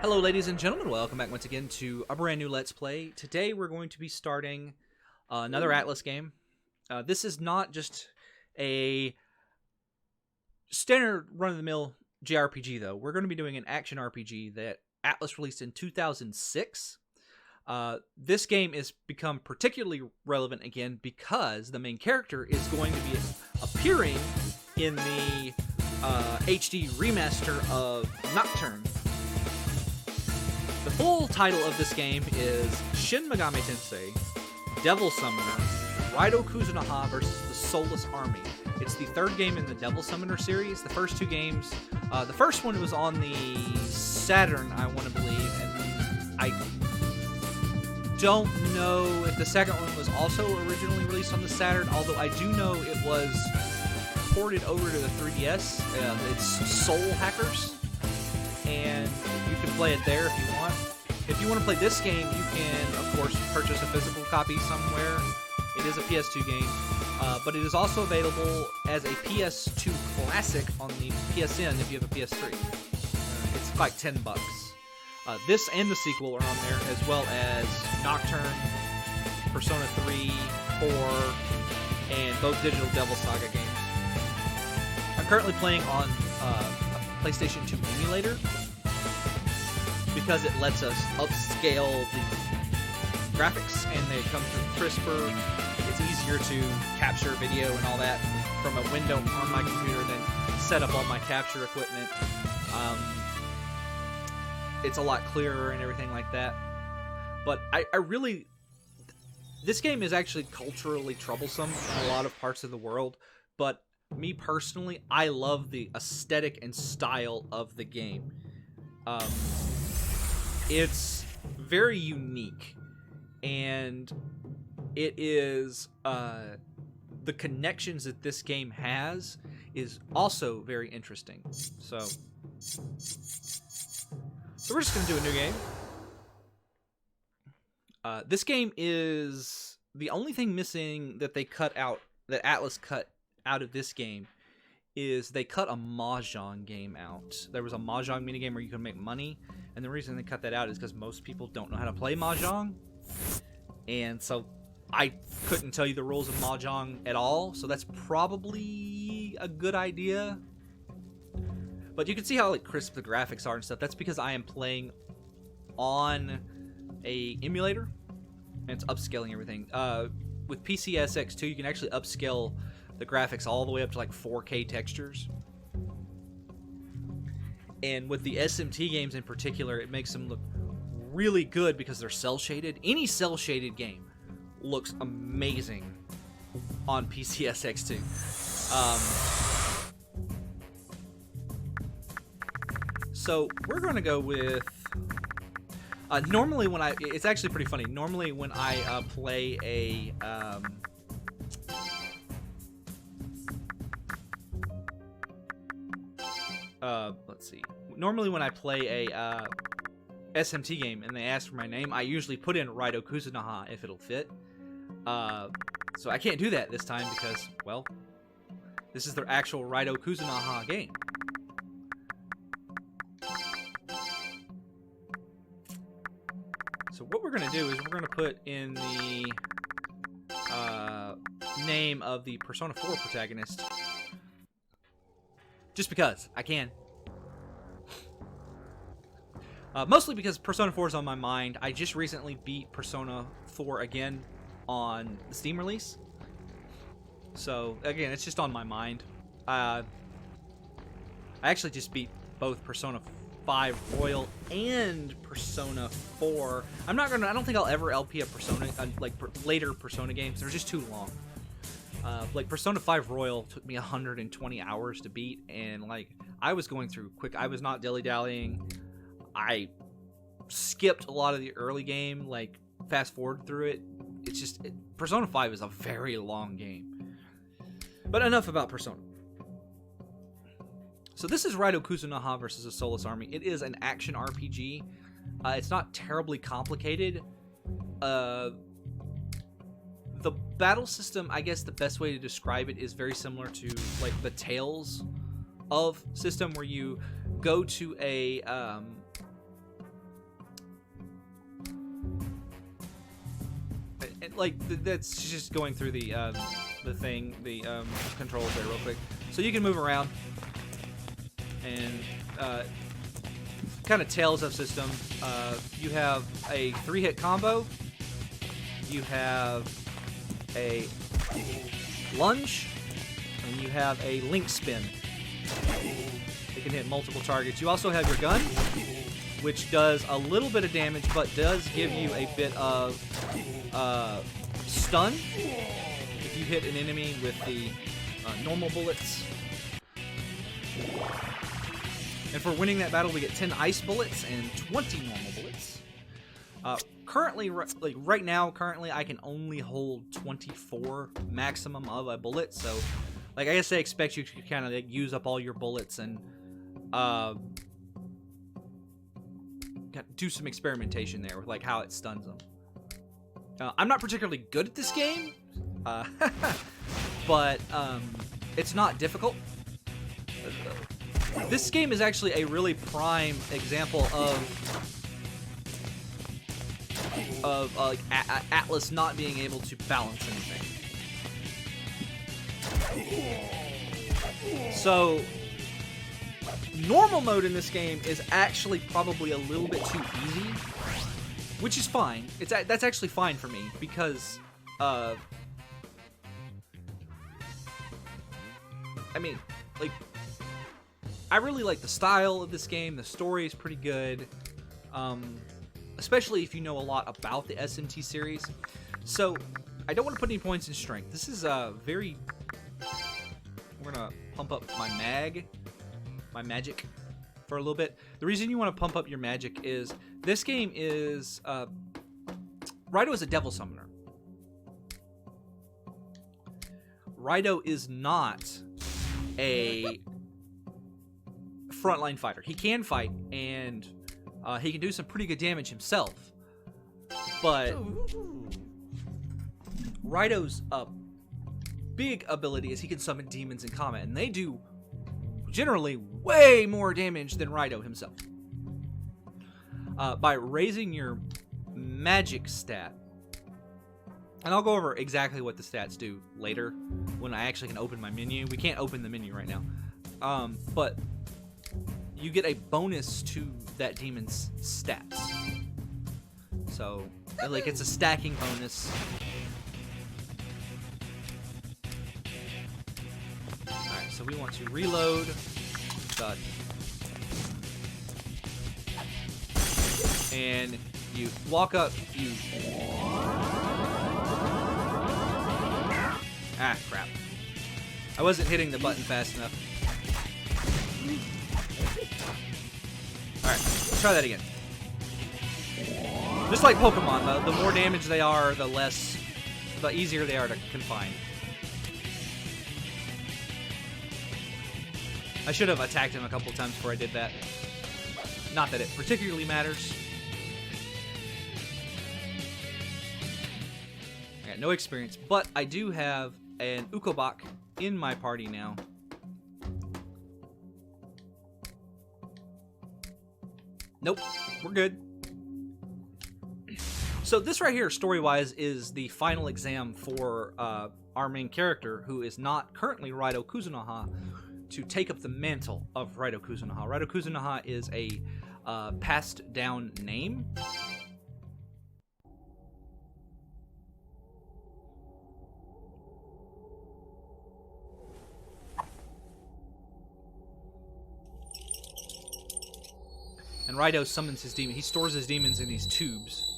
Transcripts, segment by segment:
Hello ladies and gentlemen, welcome back once again to a brand new Let's Play. Today we're going to be starting another Atlas game. This is not just a standard run-of-the-mill JRPG though. We're going to be doing an action RPG that Atlas released in 2006. This game has become particularly relevant again because the main character is going to be appearing in the HD remaster of Nocturne. The full title of this game is Shin Megami Tensei Devil Summoner Raidou Kuzunoha vs. the Soulless Army. It's the third game in the Devil Summoner series. The first two games, the first one was on the Saturn, I want to believe, and I don't know if the second one was also originally released on the Saturn, although I do know it was ported over to the 3DS. It's Soul Hackers, and you can play it there if you want. If you want to play this game, you can, of course, purchase a physical copy somewhere. It is a PS2 game, but it is also available as a PS2 Classic on the PSN if you have a PS3. It's like $10. This and the sequel are on there, as well as Nocturne, Persona 3, 4, and both Digital Devil Saga games. I'm currently playing on a PlayStation 2 emulator, because it lets us upscale the graphics and they come through crisper. It's easier to capture video and all that from a window on my computer than set up all my capture equipment. It's a lot clearer and everything like that. But I really... This game is actually culturally troublesome in a lot of parts of the world, but me personally, I love the aesthetic and style of the game. It's very unique, and it is, the connections that this game has is also very interesting. So we're just going to do a new game. This game is the only thing missing that they cut out, that Atlas cut out of this game, is they cut a Mahjong game out. There was a Mahjong minigame where you could make money, and the reason they cut that out is because most people don't know how to play Mahjong, and so I couldn't tell you the rules of Mahjong at all, so that's probably a good idea. But you can see how like crisp the graphics are and stuff. That's because I am playing on a emulator, and it's upscaling everything. With PCSX2, you can actually upscale the graphics all the way up to like 4K textures. And with the SMT games in particular, it makes them look really good because they're cel-shaded. Any cel-shaded game looks amazing on PCSX2. So we're going to go with... normally when I... It's actually pretty funny. Normally when I play a... let's see. Normally when I play a SMT game and they ask for my name, I usually put in Raidou Kuzunoha if it'll fit. So I can't do that this time because, well, this is the actual Raidou Kuzunoha game. So what we're going to do is we're going to put in the name of the Persona 4 protagonist. Just because I can. Mostly because Persona 4 is on my mind. I just recently beat Persona 4 again on the Steam release. So, again, it's just on my mind. I actually just beat both Persona 5 Royal and Persona 4. I don't think I'll ever LP a Persona, later Persona games. They're just too long. Like Persona 5 Royal took me 120 hours to beat, and like I was going through quick. I was not dilly-dallying. I skipped a lot of the early game, like fast forward through it. It's just Persona 5 is a very long game. But enough about Persona. So this is Raidou Kuzunoha versus the Soulless Army. It is an action RPG. It's not terribly complicated. The battle system, I guess the best way to describe it is very similar to like the Tales of system, where you go to a like that's just going through the thing, the controls there real quick. So you can move around and kind of Tales of system. You have a 3-hit combo. You have a lunge, and you have a link spin. It can hit multiple targets. You also have your gun, which does a little bit of damage, but does give you a bit of stun if you hit an enemy with the normal bullets. And for winning that battle, we get 10 ice bullets and 20 normal bullets. Currently, right now, I can only hold 24 maximum of a bullet. So, like, I guess they expect you to kind of like, use up all your bullets and do some experimentation there with like how it stuns them. I'm not particularly good at this game, but it's not difficult. This game is actually a really prime example of like Atlas not being able to balance anything. So normal mode in this game is actually probably a little bit too easy, which is fine. That's actually fine for me because I mean, like, I really like the style of this game. The story is pretty good, especially if you know a lot about the SMT series. So I don't want to put any points in strength. This is very... We're going to pump up my magic for a little bit. The reason you want to pump up your magic is this game is... Raidou is a devil summoner. Raidou is not a frontline fighter. He can fight, and he can do some pretty good damage himself. But Raidou's big ability is he can summon demons in combat, and they do generally way more damage than Raidou himself. By raising your magic stat, and I'll go over exactly what the stats do later when I actually can open my menu. We can't open the menu right now. But you get a bonus to that demon's stats. So, like, it's a stacking bonus. Alright, so we want to reload. Done. And you walk up, you... Ah, crap. I wasn't hitting the button fast enough. Alright, let's try that again. Just like Pokemon, the more damage they are, the easier they are to confine. I should have attacked him a couple times before I did that. Not that it particularly matters. I got no experience, but I do have an Ukobak in my party now. Nope, we're good. So this right here, story-wise, is the final exam for our main character, who is not currently Raidou Kuzunoha, to take up the mantle of Raidou Kuzunoha. Raidou Kuzunoha is a passed-down name. And Raidou summons his demon. He stores his demons in these tubes.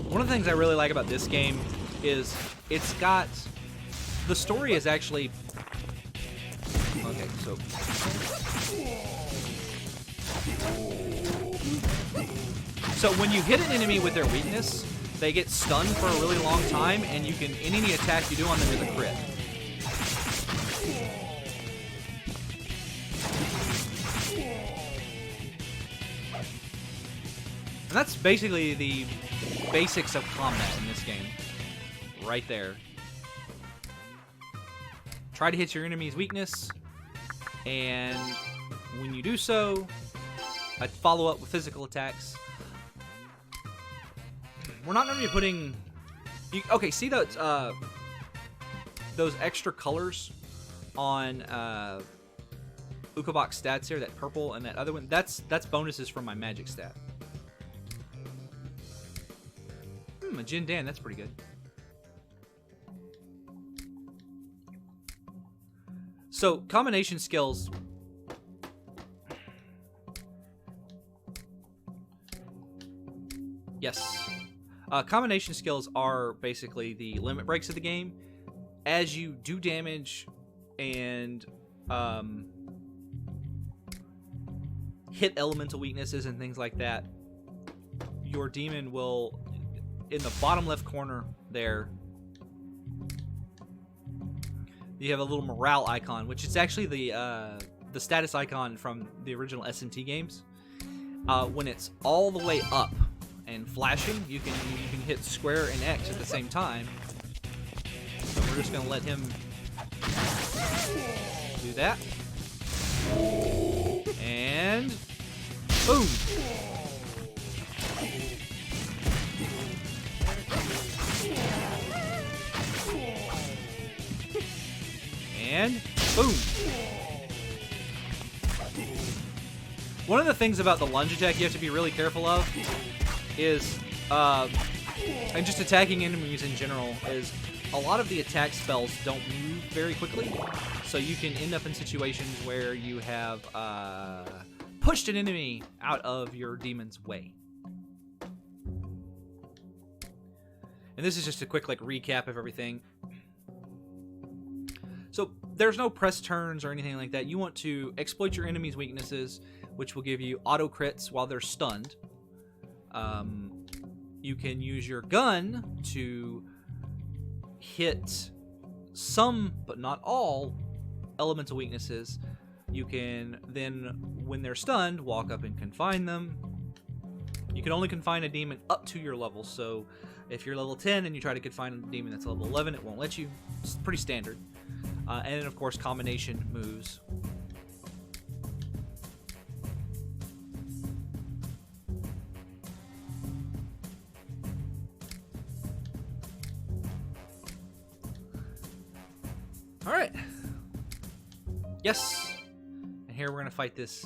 One of the things I really like about this game is it's got... The story is actually... Okay, so... So when you hit an enemy with their weakness, they get stunned for a really long time, and you can, in any attack you do on them, is a crit. And that's basically the basics of combat in this game. Right there. try to hit your enemy's weakness, and when you do so, I'd follow up with physical attacks. We're not going to be putting... okay, see those extra colors on Ukobok's stats here, that purple and that other one? That's bonuses from my magic stat. A Jin Dan, that's pretty good. So, combination skills... Yes. Combination skills are basically the limit breaks of the game. As you do damage and hit elemental weaknesses and things like that, your demon will, in the bottom left corner there, you have a little morale icon, which is actually the status icon from the original SMT games. When it's all the way up and flashing, you can hit square and X at the same time. So we're just gonna let him do that. And boom! And boom! One of the things about the lunge attack you have to be really careful of is, and just attacking enemies in general, is a lot of the attack spells don't move very quickly, so you can end up in situations where you have pushed an enemy out of your demon's way. And this is just a quick recap of everything. So there's no press turns or anything like that. You want to exploit your enemy's weaknesses, which will give you auto crits while they're stunned. You can use your gun to hit some, but not all, elemental weaknesses. You can then, when they're stunned, walk up and confine them. You can only confine a demon up to your level, so if you're level 10 and you try to confine a demon that's level 11, it won't let you. It's pretty standard. And then, of course, combination moves. All right. Yes. And here we're going to fight this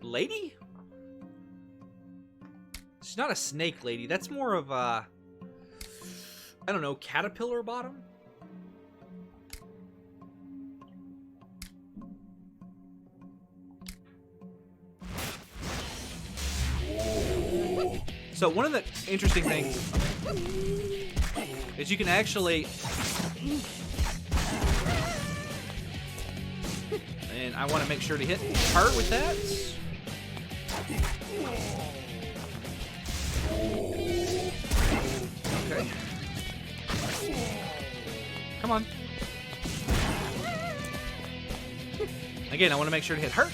lady? She's not a snake lady. That's more of a, I don't know, caterpillar bottom? So one of the interesting things is you can actually, and I want to make sure to hit her with that. Okay. Come on. Again, I want to make sure to hit her.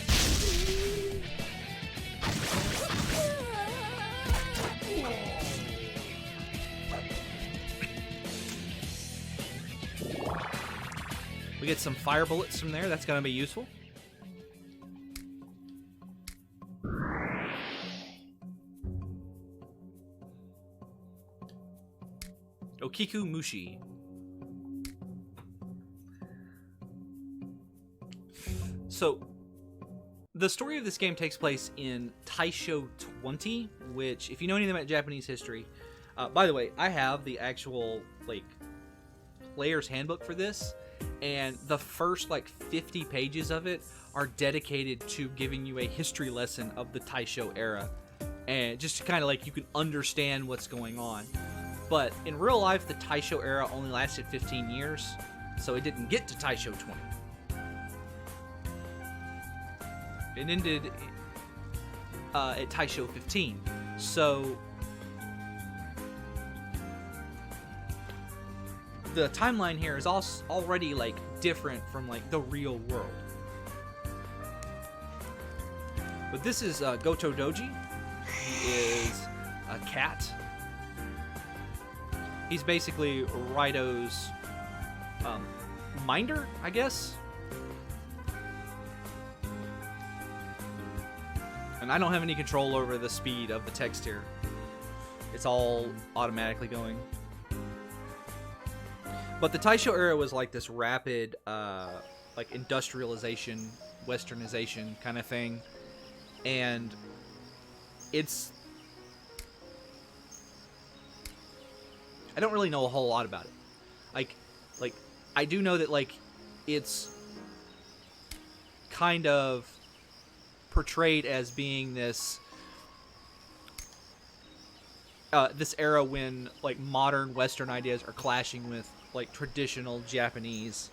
We get some fire bullets from there. That's going to be useful. Okiku Mushi. So, the story of this game takes place in Taisho 20, which, if you know anything about Japanese history, by the way, I have the actual, player's handbook for this, and the first, 50 pages of it are dedicated to giving you a history lesson of the Taisho era, and just to kind of, you can understand what's going on. But in real life, the Taisho era only lasted 15 years, so it didn't get to Taisho 20. It ended at Taisho 15. So the timeline here is already different from the real world. But this is Goto Doji. He is a cat. He's basically Raidou's minder, I guess. And I don't have any control over the speed of the text here. It's all automatically going. But the Taisho era was like this rapid, like industrialization, westernization kind of thing. And it's... I don't really know a whole lot about it. Like, I do know that, like, it's kind of portrayed as being this this era when like modern Western ideas are clashing with like traditional Japanese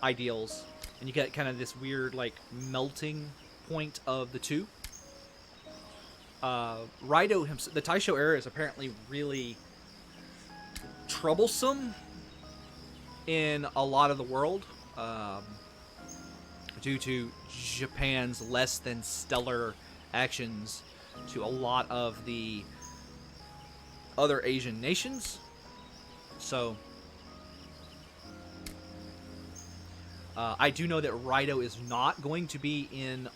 ideals, and you get kind of this weird like melting point of the two. Raidou himself, the Taisho era is apparently really troublesome in a lot of the world. Due to Japan's less than stellar actions to a lot of the other Asian nations. So, I do know that Raidou is not going to be in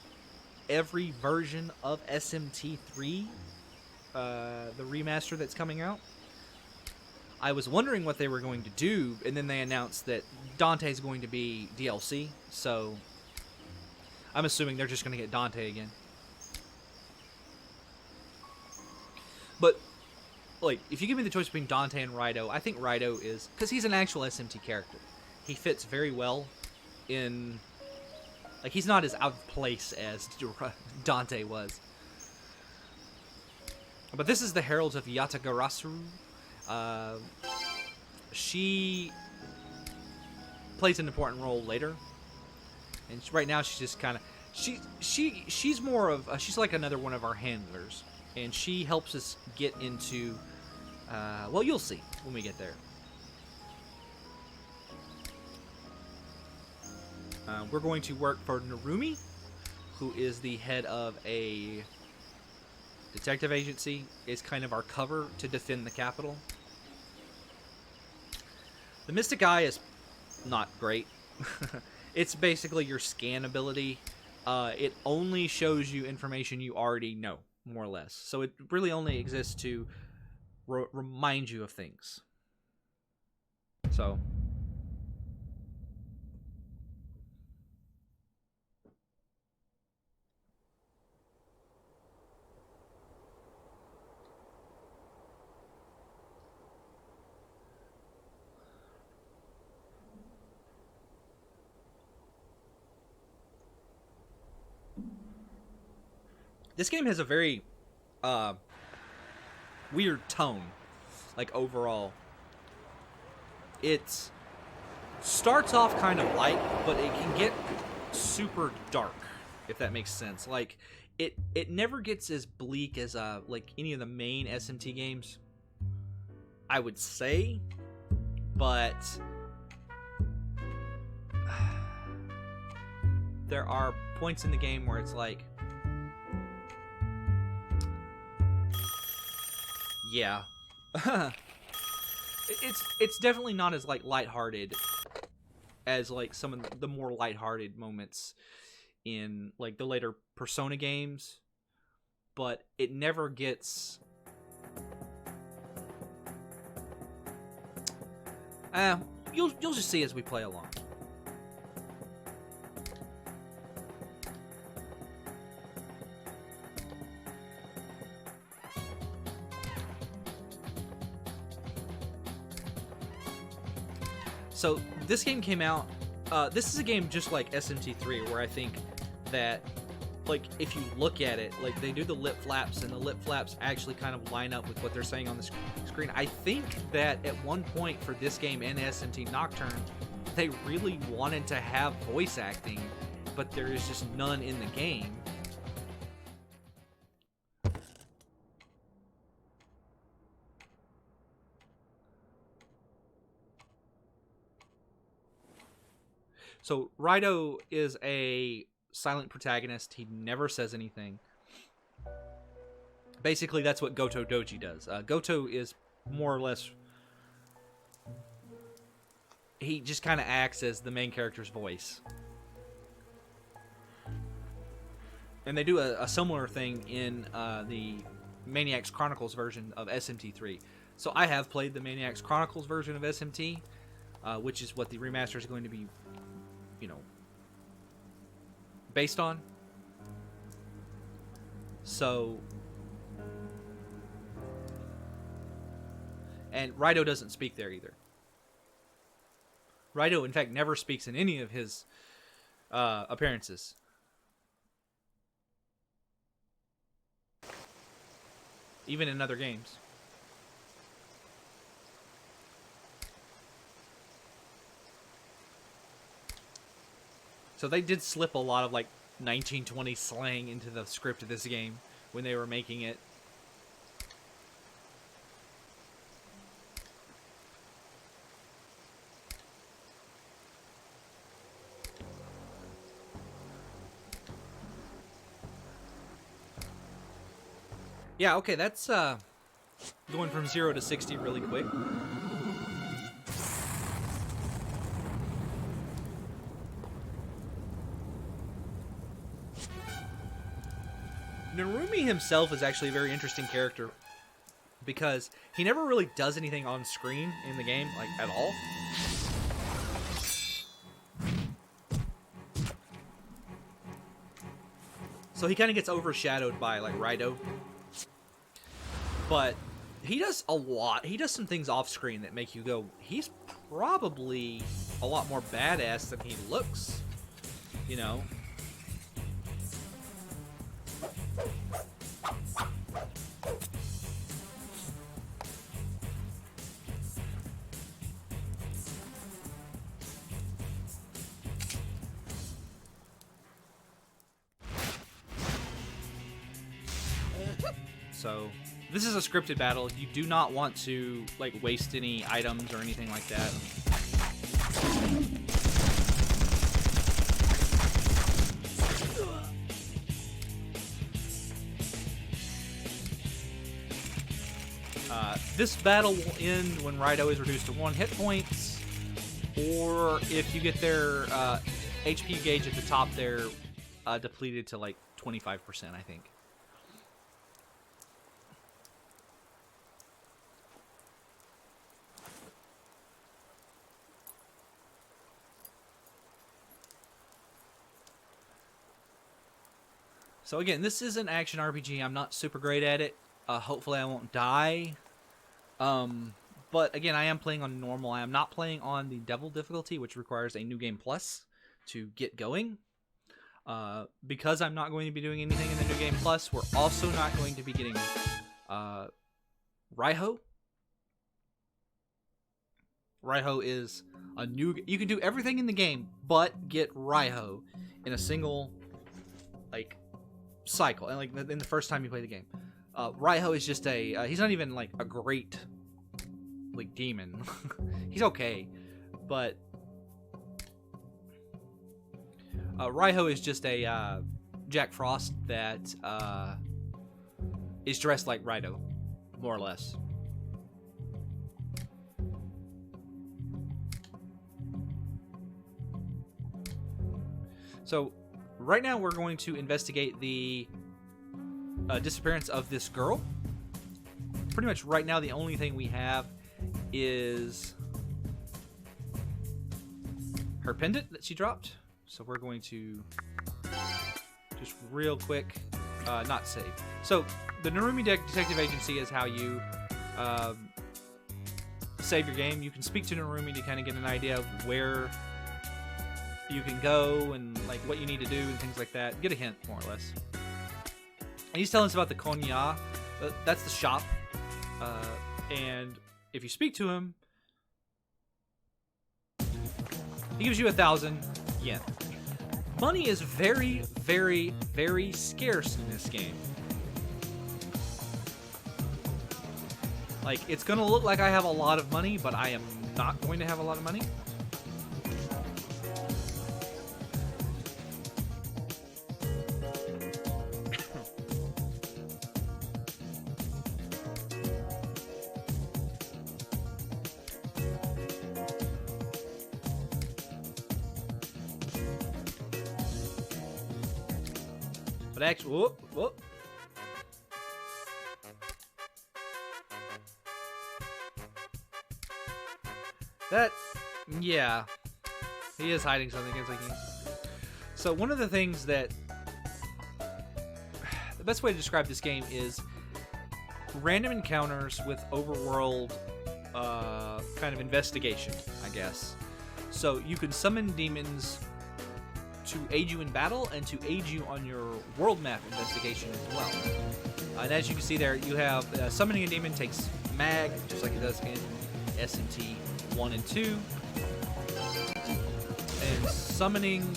every version of SMT3, the remaster that's coming out. I was wondering what they were going to do, and then they announced that Dante's going to be DLC, so I'm assuming they're just going to get Dante again. But, like, if you give me the choice between Dante and Raidou, I think Raidou is... because he's an actual SMT character. He fits very well in... like, he's not as out of place as Dante was. But this is the Herald of Yatagarasu. She plays an important role later. And right now, she's just kind of... She's more of... she's like another one of our handlers. And she helps us get into... well, you'll see when we get there. We're going to work for Narumi, who is the head of a detective agency. Is kind of our cover to defend the capital. The Mystic Eye is not great. It's basically your scan ability. It only shows you information you already know, more or less. So it really only exists to remind you of things. So... this game has a very weird tone, like, overall. It starts off kind of light, but it can get super dark, if that makes sense. Like, it never gets as bleak as like any of the main SMT games, I would say, but there are points in the game where it's like, yeah. It's definitely not as like lighthearted as like some of the more lighthearted moments in like the later Persona games, but it never gets you'll just see as we play along. So this game came out, this is a game just like SMT3, where I think that, like, if you look at it, like, they do the lip flaps, and the lip flaps actually kind of line up with what they're saying on the screen. I think that at one point for this game and SMT Nocturne, they really wanted to have voice acting, but there is just none in the game. So Raidou is a silent protagonist. He never says anything. Basically, that's what Goto Doji does. Goto is more or less, he just kind of acts as the main character's voice. And they do a similar thing in the Maniacs Chronicles version of SMT3. So I have played the Maniacs Chronicles version of SMT, which is what the remaster is going to be, you know, based on. So, and Raidou doesn't speak there either. Raidou, in fact, never speaks in any of his appearances. Even in other games. So they did slip a lot of like 1920 slang into the script of this game when they were making it. Yeah, okay, that's going from 0 to 60 really quick. Narumi himself is actually a very interesting character because he never really does anything on screen in the game, like, at all. So he kind of gets overshadowed by, like, Raidou. But he does a lot. He does some things off screen that make you go, he's probably a lot more badass than he looks, you know? So, this is a scripted battle. You do not want to, like, waste any items or anything like that. This battle will end when Raidou is reduced to 1 hit points, or if you get their HP gauge at the top there depleted to, like, 25%, I think. So again, this is an action RPG. I'm not super great at it. Hopefully I won't die. But again, I am playing on normal. I am not playing on the Devil difficulty, which requires a New Game Plus to get going. Because I'm not going to be doing anything in the New Game Plus, we're also not going to be getting Raiho. Raiho is a new... You can do everything in the game, but get Raiho in a single, like, cycle. And, like, in the first time you play the game. Raiho is just a... he's not even, like, a great, like, demon. He's okay. But... Raiho is just a Jack Frost that is dressed like Raidou, more or less. So, right now we're going to investigate the disappearance of this girl. Pretty much right now the only thing we have is her pendant that she dropped. So we're going to just real quick, not save. So the Narumi Detective Agency is how you save your game. You can speak to Narumi to kind of get an idea of where you can go and like what you need to do and things like that. Get a hint, more or less. And he's telling us about the Konya. That's the shop. And if you speak to him, he gives you 1,000 yen. Money is very, very, very scarce in this game. Like, it's gonna look like I have a lot of money, but I am not going to have a lot of money. But actually, whoop, whoop. That, yeah, he is hiding something. It's like so one of the things that, the best way to describe this game is random encounters with overworld kind of investigation, I guess. So you can summon demons to aid you in battle and to aid you on your world map investigation as well. And as you can see there, you have summoning a demon takes mag, just like it does in S&T 1 and 2. And summoning,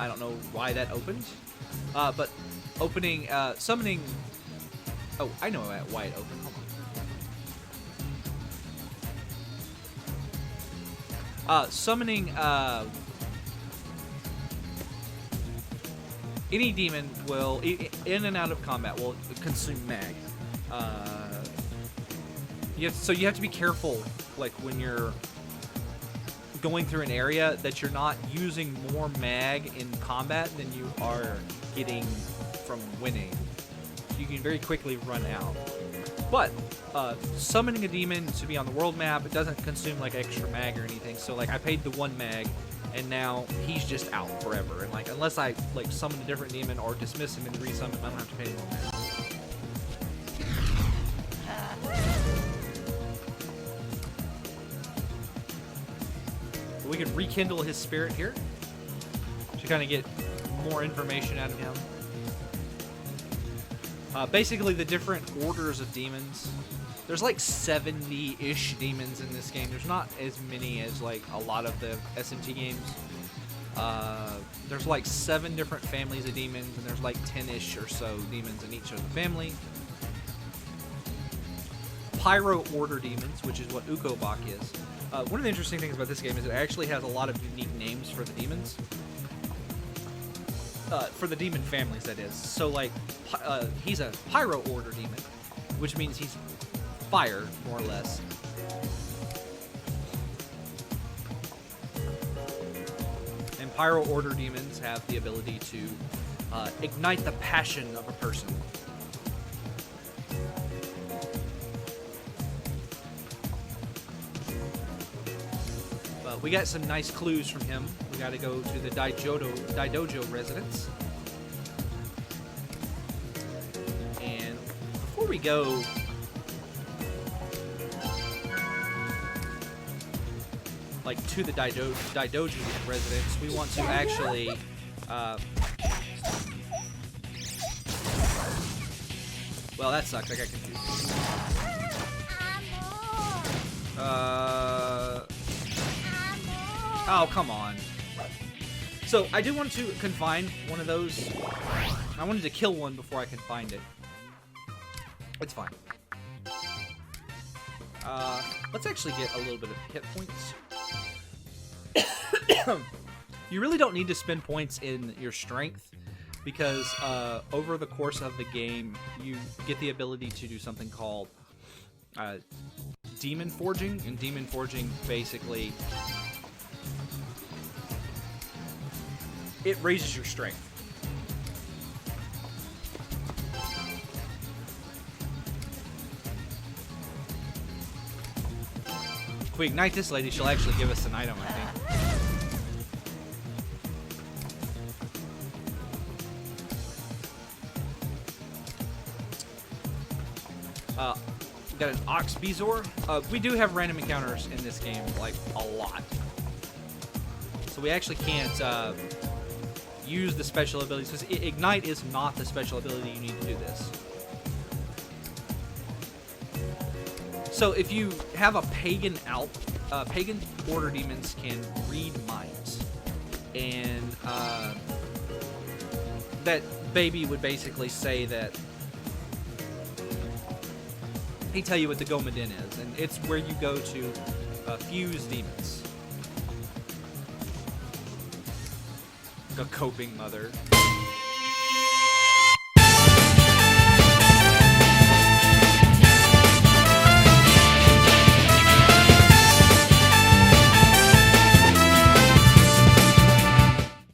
I don't know why that opened, but opening, summoning, oh, I know why it opened. Hold on. Summoning any demon will, in and out of combat, will consume mag. So you have to be careful, like when you're going through an area, that you're not using more mag in combat than you are getting from winning. You can very quickly run out. But summoning a demon to be on the world map, it doesn't consume like extra mag or anything. So like I paid the 1 mag, and now he's just out forever. And like unless I like summon a different demon or dismiss him and resummon him, I don't have to pay any more mag. We can rekindle his spirit here to kind of get more information out of him. Basically, the different orders of demons. There's like 70-ish demons in this game. There's not as many as like a lot of the SMT games. There's like 7 different families of demons, and there's like 10-ish or so demons in each of the family. Pyro order demons, which is what Ukobak is. One of the interesting things about this game is it actually has a lot of unique names for the demons. For the demon families, that is. So, like, he's a Pyro Order demon, which means he's fire, more or less. And Pyro Order demons have the ability to ignite the passion of a person. We got some nice clues from him. We got to go to the Daidojo residence. And before we go, like to the Daidojo residence, we want to actually well, that sucks. I got confused. Oh, come on. So, I do want to confine one of those. I wanted to kill one before I can find it. It's fine. Let's actually get a little bit of hit points. You really don't need to spend points in your strength, because over the course of the game, you get the ability to do something called Demon Forging. And Demon Forging basically, it raises your strength. If we ignite this lady, she'll actually give us an item, I think. We got an Ox Bezoar. We do have random encounters in this game, like, a lot. So we actually can't use the special abilities, because Ignite is not the special ability you need to do this. So if you have a Pagan Pagan Order demons can read minds. And that baby would basically say that, he'd tell you what the Gomadin is, and it's where you go to fuse demons. A coping mother.